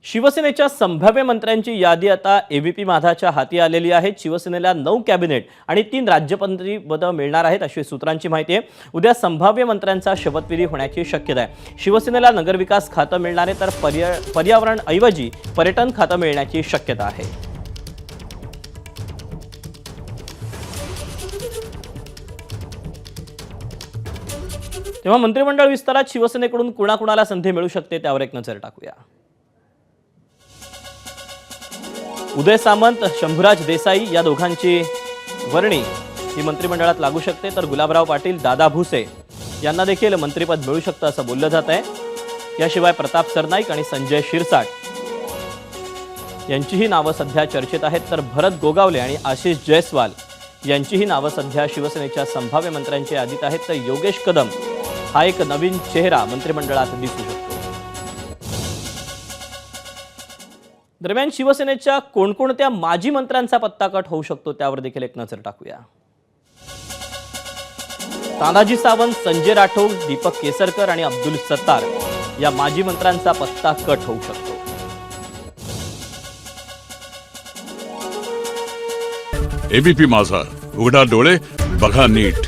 शिवसेनेच्या संभाव्य मंत्र्यांची यादी आता एबीपी माझाच्या हाती आलेली आहे। शिवसेनेला 9 कॅबिनेट आणि 3 राज्यमंत्री पदं मिळणार आहेत अशी सूत्रांची माहिती आहे। उद्या संभाव्य मंत्र्यांचा शपथविधी होण्याची शक्यता आहे। शिवसेनेला नगरविकास खातं मिळणार आहे तर पर्यावरण ऐवजी पर्यटन खातं मिळण्याची शक्यता आहे। तेव्हा मंत्रिमंडळ विस्तारात शिवसेनेकडून कुणाकुणाला संधी मिळू शकते त्यावर एक नजर टाकूया। उदय सामंत, शंभूराज देसाई या दोघांची वर्णी ही मंत्रिमंडळात लागू शकते तर गुलाबराव पाटील, दादा भुसे यांना देखील मंत्रिपद मिळू शकतं असं बोललं जात आहे। याशिवाय प्रताप सरनाईक आणि संजय शिरसाट यांचीही नावं सध्या चर्चेत आहेत तर भरत गोगावले आणि आशिष जयस्वाल यांचीही नावं सध्या शिवसेनेच्या संभाव्य मंत्र्यांच्या यादीत आहेत तर योगेश कदम हा एक नवीन चेहरा मंत्रिमंडळात दिसू शकतो। दरम्यान शिवसेनेच्या कोणकोणत्या माजी मंत्र्यांचा पत्ता कट होऊ शकतो त्यावर देखील एक नजर टाकूया। तानाजी सावंत, संजय राठोड, दीपक केसरकर आणि अब्दुल सत्तार या माजी मंत्र्यांचा पत्ता कट होऊ शकतो। एबीपी माझा, उघडा डोळे बघा नीट।